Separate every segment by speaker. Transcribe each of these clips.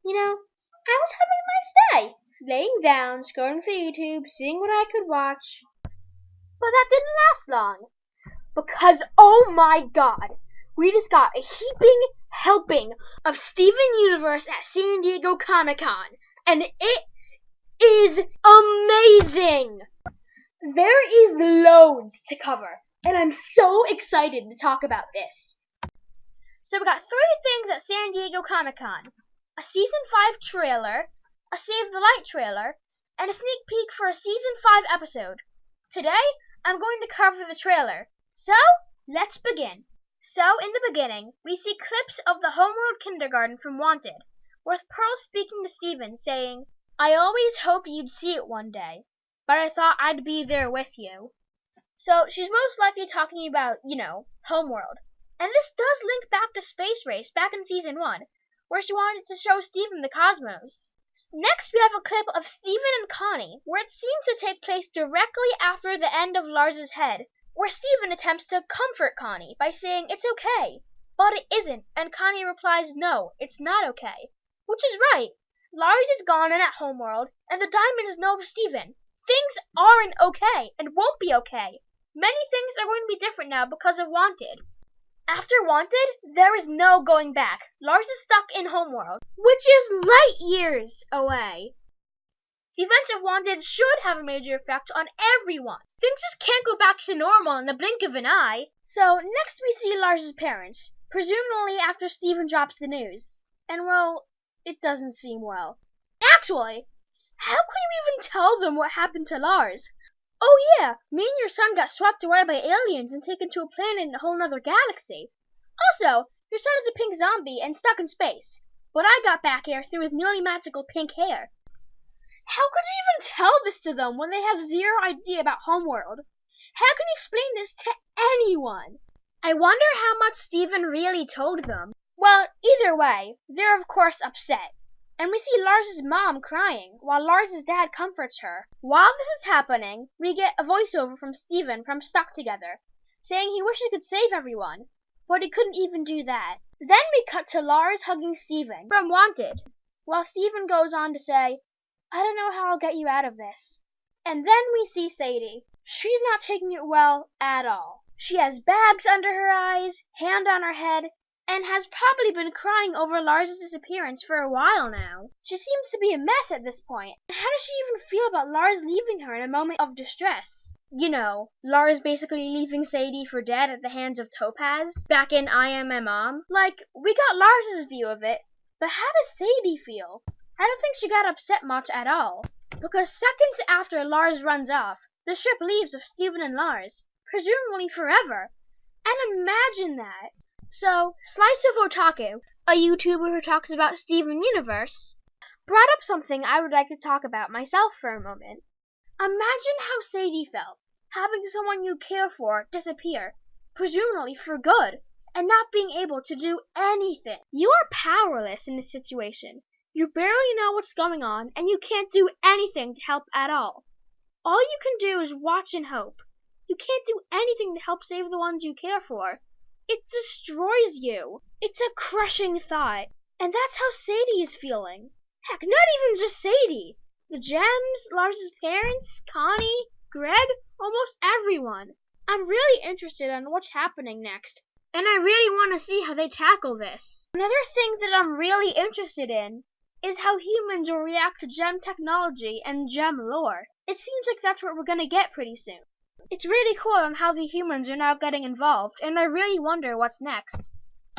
Speaker 1: I was having a nice day, laying down, scrolling through YouTube, seeing what I could watch. But that didn't last long. Because, oh my god, we just got a heaping helping of Steven Universe at San Diego Comic-Con. And it is amazing! There is loads to cover, and I'm so excited to talk about this. So we got 3 things at San Diego Comic-Con. A Season 5 trailer, a Save the Light trailer, and a sneak peek for a Season 5 episode. Today, I'm going to cover the trailer. So, let's begin. So, in the beginning, we see clips of the Homeworld kindergarten from Wanted, with Pearl speaking to Steven, saying, "I always hoped you'd see it one day, but I thought I'd be there with you." So, she's most likely talking about, Homeworld. And this does link back to Space Race back in Season 1, where she wanted to show Steven the cosmos. Next, we have a clip of Steven and Connie, where it seems to take place directly after the end of Lars's Head, where Steven attempts to comfort Connie by saying it's okay, but it isn't, and Connie replies no, it's not okay. Which is right. Lars is gone and at Homeworld, and the Diamonds know of Steven. Things aren't okay, and won't be okay. Many things are going to be different now because of Wanted. After Wanted, there is no going back. Lars is stuck in Homeworld, which is light years away. The events of Wanted should have a major effect on everyone. Things just can't go back to normal in the blink of an eye. So next we see Lars's parents, presumably after Steven drops the news. And well, it doesn't seem well. Actually, how could you even tell them what happened to Lars? Oh yeah, me and your son got swept away by aliens and taken to a planet in a whole nother galaxy. Also, your son is a pink zombie and stuck in space. But I got back here through his nearly magical pink hair. How could you even tell this to them when they have zero idea about Homeworld? How can you explain this to anyone? I wonder how much Steven really told them. Well, either way, they're of course upset. And we see Lars's mom crying, while Lars's dad comforts her. While this is happening, we get a voiceover from Steven from Stuck Together, saying he wished he could save everyone, but he couldn't even do that. Then we cut to Lars hugging Steven from Wanted, while Steven goes on to say, "I don't know how I'll get you out of this." And then we see Sadie. She's not taking it well at all. She has bags under her eyes, hand on her head, and has probably been crying over Lars' disappearance for a while now. She seems to be a mess at this point. How does she even feel about Lars leaving her in a moment of distress? Lars basically leaving Sadie for dead at the hands of Topaz back in I Am My Mom. We got Lars' view of it, but how does Sadie feel? I don't think she got upset much at all, because seconds after Lars runs off, the ship leaves with Steven and Lars, presumably forever. And imagine that. So, Slice of Otaku, a YouTuber who talks about Steven Universe, brought up something I would like to talk about myself for a moment. Imagine how Sadie felt, having someone you care for disappear, presumably for good, and not being able to do anything. You are powerless in this situation. You barely know what's going on, and you can't do anything to help at all. All you can do is watch and hope. You can't do anything to help save the ones you care for. It destroys you. It's a crushing thought. And that's how Sadie is feeling. Heck, not even just Sadie. The Gems, Lars's parents, Connie, Greg, almost everyone. I'm really interested in what's happening next. And I really want to see how they tackle this. Another thing that I'm really interested in is how humans will react to gem technology and gem lore. It seems like that's what we're gonna get pretty soon. It's really cool on how the humans are now getting involved, and I really wonder what's next.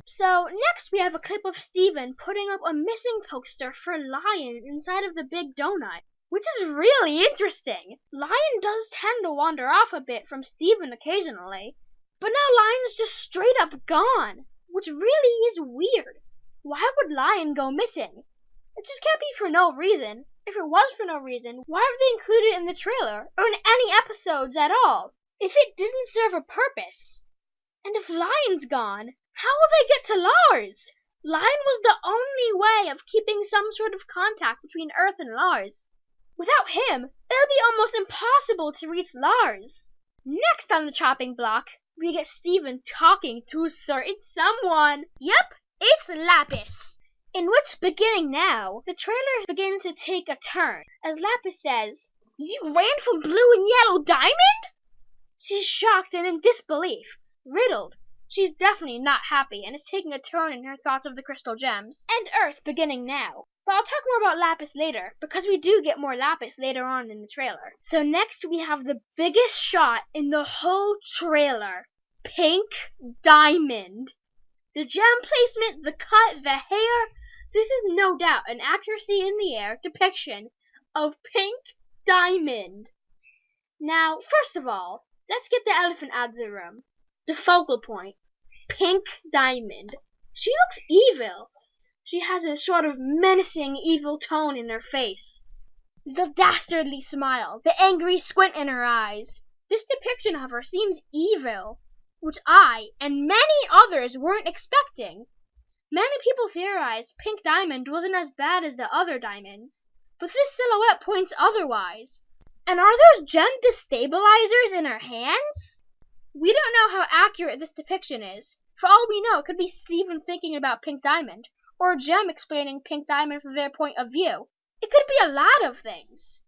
Speaker 1: So, next we have a clip of Steven putting up a missing poster for Lion inside of the big donut, which is really interesting. Lion does tend to wander off a bit from Steven occasionally, but now Lion is just straight up gone, which really is weird. Why would Lion go missing? It just can't be for no reason. If it was for no reason, why have they included it in the trailer, or in any episodes at all? If it didn't serve a purpose. And if Lion's gone, how will they get to Lars? Lion was the only way of keeping some sort of contact between Earth and Lars. Without him, it'll be almost impossible to reach Lars. Next on the chopping block, we get Steven talking to a certain someone. Yep, it's Lapis. In which, beginning now, the trailer begins to take a turn as Lapis says, "You ran from Blue and Yellow Diamond?" She's shocked and in disbelief, riddled. She's definitely not happy and is taking a turn in her thoughts of the crystal gems. And Earth beginning now. But I'll talk more about Lapis later, because we do get more Lapis later on in the trailer. So next we have the biggest shot in the whole trailer. Pink Diamond. The gem placement, the cut, the hair. This is no doubt an accuracy in the air depiction of Pink Diamond. Now, first of all, let's get the elephant out of the room. The focal point. Pink Diamond. She looks evil. She has a sort of menacing evil tone in her face. The dastardly smile, the angry squint in her eyes. This depiction of her seems evil, which I and many others weren't expecting. Many people theorized Pink Diamond wasn't as bad as the other diamonds, but this silhouette points otherwise. And are those gem destabilizers in her hands? We don't know how accurate this depiction is. For all we know, it could be Steven thinking about Pink Diamond, or a gem explaining Pink Diamond from their point of view. It could be a lot of things.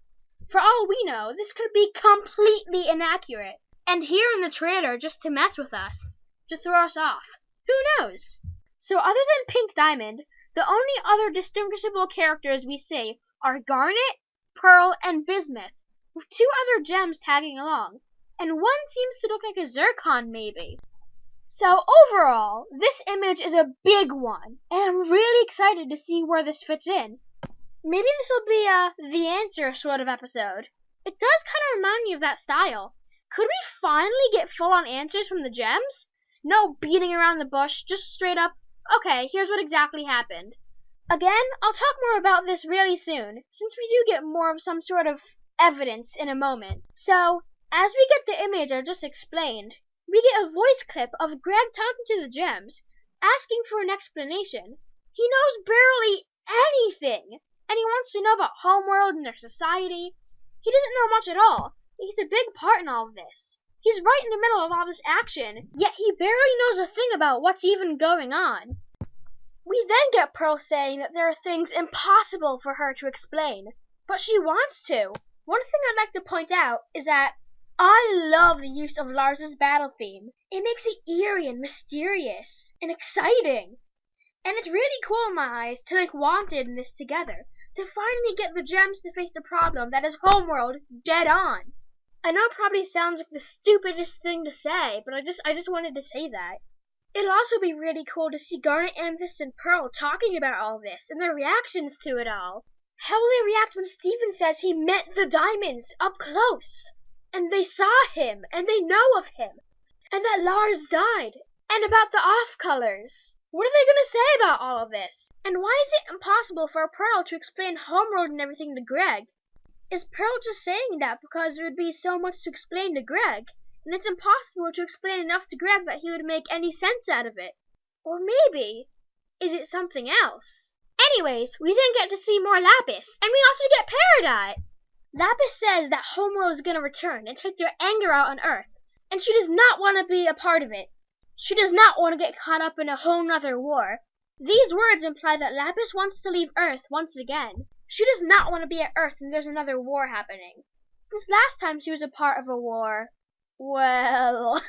Speaker 1: For all we know, this could be completely inaccurate, and here in the trailer just to mess with us, to throw us off. Who knows? So other than Pink Diamond, the only other distinguishable characters we see are Garnet, Pearl, and Bismuth, with two other gems tagging along, and one seems to look like a zircon maybe. So overall, this image is a big one, and I'm really excited to see where this fits in. Maybe this will be a The Answer sort of episode. It does kind of remind me of that style. Could we finally get full-on answers from the gems? No beating around the bush, just straight up, okay, here's what exactly happened. Again, I'll talk more about this really soon, since we do get more of some sort of evidence in a moment. So, as we get the image I just explained, we get a voice clip of Greg talking to the gems, asking for an explanation. He knows barely anything, and he wants to know about Homeworld and their society. He doesn't know much at all. He's a big part in all of this. He's right in the middle of all this action, yet he barely knows a thing about what's even going on. We then get Pearl saying that there are things impossible for her to explain, but she wants to. One thing I'd like to point out is that I love the use of Lars's battle theme. It makes it eerie and mysterious and exciting. And it's really cool in my eyes to link Wanted in this together, to finally get the gems to face the problem that is Homeworld dead on. I know it probably sounds like the stupidest thing to say, but I just wanted to say that. It'll also be really cool to see Garnet, Amethyst, and Pearl talking about all this and their reactions to it all. How will they react when Steven says he met the diamonds up close? And they saw him, and they know of him, and that Lars died, and about the off-colors. What are they going to say about all of this? And why is it impossible for Pearl to explain Homeworld and everything to Greg? Is Pearl just saying that because there would be so much to explain to Greg, and it's impossible to explain enough to Greg that he would make any sense out of it? Or maybe, is it something else? Anyways, we then get to see more Lapis, and we also get Peridot. Lapis says that Homeworld is going to return and take their anger out on Earth, and she does not want to be a part of it. She does not want to get caught up in a whole nother war. These words imply that Lapis wants to leave Earth once again. She does not want to be at Earth and there's another war happening. Since last time she was a part of a war, well,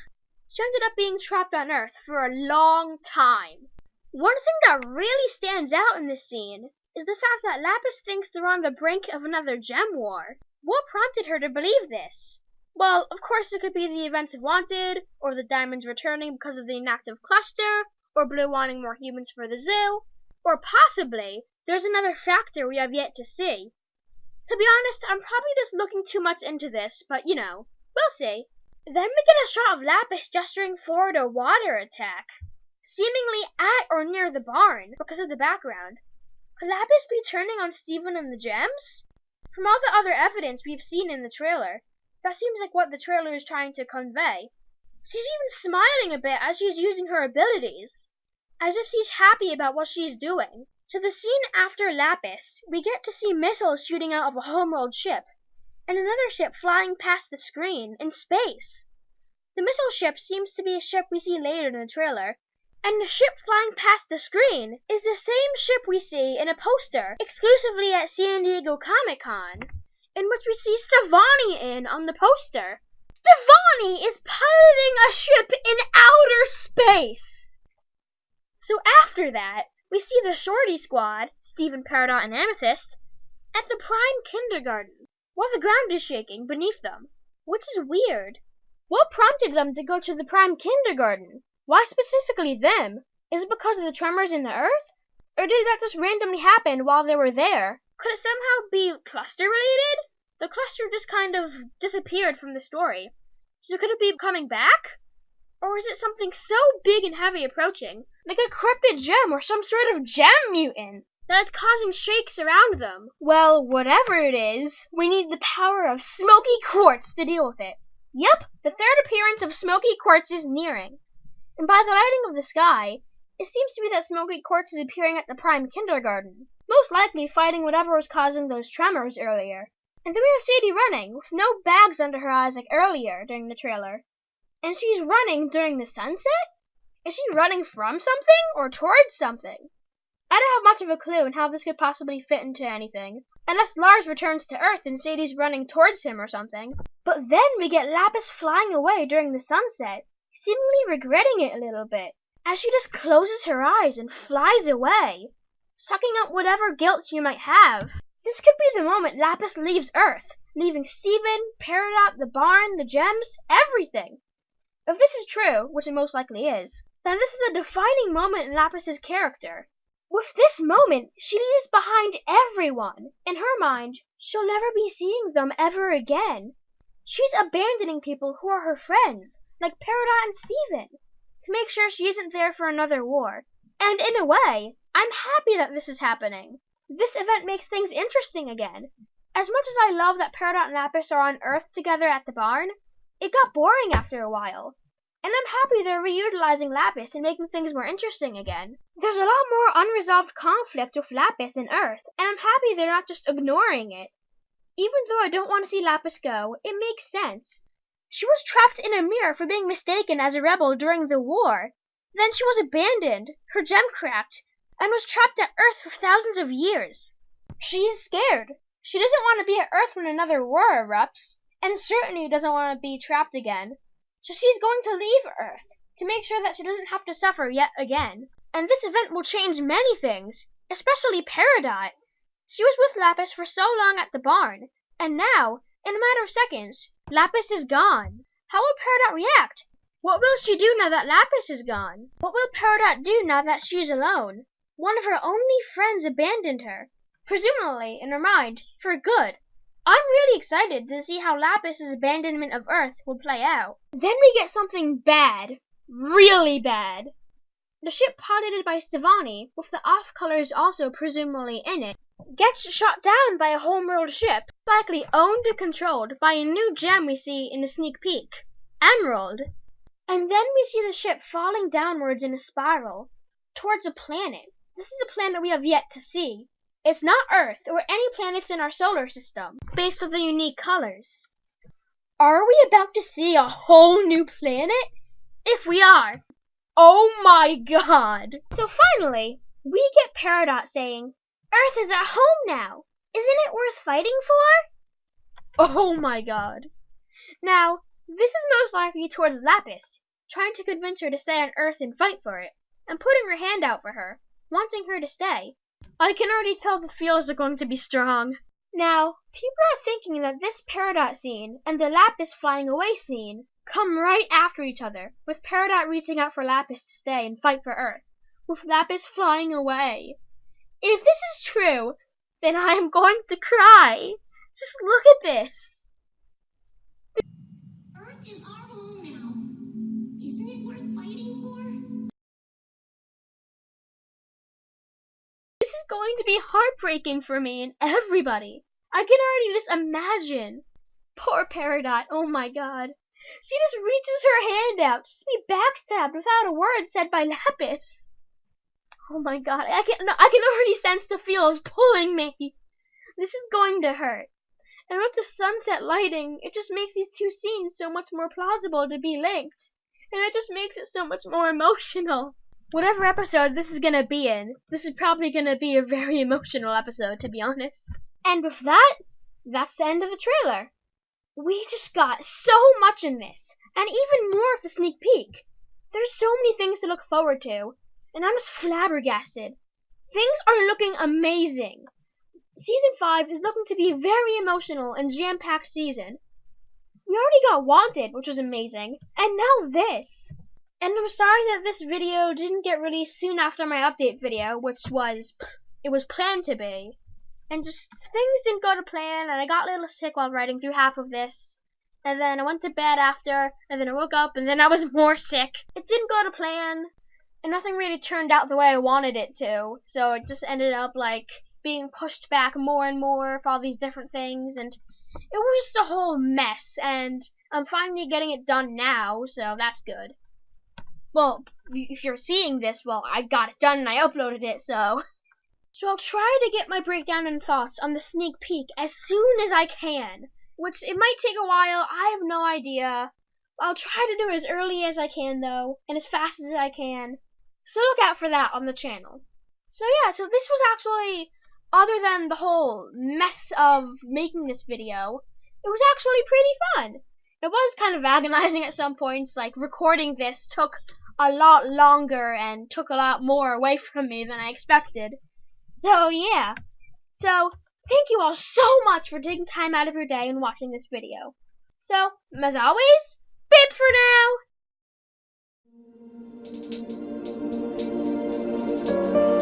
Speaker 1: she ended up being trapped on Earth for a long time. One thing that really stands out in this scene is the fact that Lapis thinks they're on the brink of another gem war. What prompted her to believe this? Well, of course it could be the events of Wanted, or the diamonds returning because of the inactive cluster, or Blue wanting more humans for the zoo, or possibly there's another factor we have yet to see. To be honest, I'm probably just looking too much into this, but you know, we'll see. Then we get a shot of Lapis gesturing forward a water attack, seemingly at or near the barn because of the background. Could Lapis be turning on Steven and the gems? From all the other evidence we've seen in the trailer, that seems like what the trailer is trying to convey. She's even smiling a bit as she's using her abilities, as if she's happy about what she's doing. So the scene after Lapis, we get to see missiles shooting out of a Homeworld ship, and another ship flying past the screen in space. The missile ship seems to be a ship we see later in the trailer, And the ship flying past the screen is the same ship we see in a poster exclusively at San Diego Comic-Con, in which we see Stevani in on the poster. Stevani is piloting a ship in outer space! So after that, we see the Shorty Squad, Steven, Peridot, and Amethyst, at the Prime Kindergarten, while the ground is shaking beneath them, which is weird. What prompted them to go to the Prime Kindergarten? Why specifically them? Is it because of the tremors in the Earth? Or did that just randomly happen while they were there? Could it somehow be cluster related? The cluster just kind of disappeared from the story. So could it be coming back? Or is it something so big and heavy approaching, like a cryptid gem or some sort of gem mutant, that it's causing shakes around them? Well, whatever it is, we need the power of Smoky Quartz to deal with it. Yep, the third appearance of Smoky Quartz is nearing. And by the lighting of the sky, it seems to be that Smoky Quartz is appearing at the Prime Kindergarten, most likely fighting whatever was causing those tremors earlier. And then we have Sadie running, with no bags under her eyes like earlier during the trailer. And she's running during the sunset? Is she running from something, or towards something? I don't have much of a clue on how this could possibly fit into anything, unless Lars returns to Earth and Sadie's running towards him or something. But then we get Lapis flying away during the sunset, seemingly regretting it a little bit, as she just closes her eyes and flies away, sucking up whatever guilt she might have. This could be the moment Lapis leaves Earth, leaving Steven, Peridot, the barn, the gems, everything. If this is true, which it most likely is, then this is a defining moment in Lapis's character. With this moment, she leaves behind everyone. In her mind, she'll never be seeing them ever again. She's abandoning people who are her friends, like Peridot and Steven, to make sure she isn't there for another war. And in a way, I'm happy that this is happening. This event makes things interesting again. As much as I love that Peridot and Lapis are on Earth together at the barn, it got boring after a while. And I'm happy they're reutilizing Lapis and making things more interesting again. There's a lot more unresolved conflict with Lapis and Earth, and I'm happy they're not just ignoring it. Even though I don't want to see Lapis go, it makes sense. She was trapped in a mirror for being mistaken as a rebel during the war. Then she was abandoned, her gem cracked, and was trapped at Earth for thousands of years. She's scared. She doesn't want to be at Earth when another war erupts, and certainly doesn't want to be trapped again. So she's going to leave Earth, to make sure that she doesn't have to suffer yet again. And this event will change many things, especially Peridot. She was with Lapis for so long at the barn, and now, in a matter of seconds, Lapis is gone. How will Peridot react? What will she do now that Lapis is gone? What will Peridot do now that she's alone? One of her only friends abandoned her, presumably, in her mind, for good. I'm really excited to see how Lapis's abandonment of Earth will play out. Then we get something bad. Really bad. The ship piloted by Stevani, with the off-colors also presumably in it, gets shot down by a homeworld ship, likely owned and controlled by a new gem we see in the sneak peek, Emerald. And then we see the ship falling downwards in a spiral, towards a planet. This is a planet we have yet to see. It's not Earth or any planets in our solar system, based on the unique colors. Are we about to see a whole new planet? If we are, oh my god! So finally, we get Peridot saying, Earth is our home now. Isn't it worth fighting for? Oh my god. Now, this is most likely towards Lapis, trying to convince her to stay on Earth and fight for it, and putting her hand out for her, wanting her to stay. I can already tell the feels are going to be strong. Now, people are thinking that this Peridot scene and the Lapis flying away scene come right after each other, with Peridot reaching out for Lapis to stay and fight for Earth, with Lapis flying away. If this is true, then I am going to cry. Just look at this.
Speaker 2: Earth is our home now. Isn't it worth fighting for?
Speaker 1: This is going to be heartbreaking for me and everybody. I can already just imagine. Poor Peridot, oh my god. She just reaches her hand out just to be backstabbed without a word said by Lapis. Oh my god, I can already sense the feels pulling me. This is going to hurt. And with the sunset lighting, it just makes these two scenes so much more plausible to be linked. And it just makes it so much more emotional. whatever episode this is gonna be in, this is probably gonna be a very emotional episode, to be honest. And with that, that's the end of the trailer. We just got so much in this, and even more of the sneak peek. There's so many things to look forward to, and I'm just flabbergasted. Things are looking amazing. Season 5 is looking to be a very emotional and jam-packed season. We already got Wanted, which was amazing, and now this. And I'm sorry that this video didn't get released soon after my update video, which was planned to be. And just things didn't go to plan, and I got a little sick while writing through half of this. And then I went to bed after, and then I woke up, and then I was more sick. It didn't go to plan, and nothing really turned out the way I wanted it to. So it just ended up like being pushed back more and more for all these different things, and it was just a whole mess. And I'm finally getting it done now, so that's good. Well, if you're seeing this, well, I got it done and I uploaded it, so I'll try to get my breakdown and thoughts on the sneak peek as soon as I can, which it might take a while, I have no idea. I'll try to do it as early as I can, though, and as fast as I can, so look out for that on the channel. So yeah, so this was actually, other than the whole mess of making this video, it was actually pretty fun. It was kind of agonizing at some points, like recording this took a lot longer and took a lot more away from me than I expected. So yeah, so thank you all so much for taking time out of your day and watching this video. So, as always, bip for now!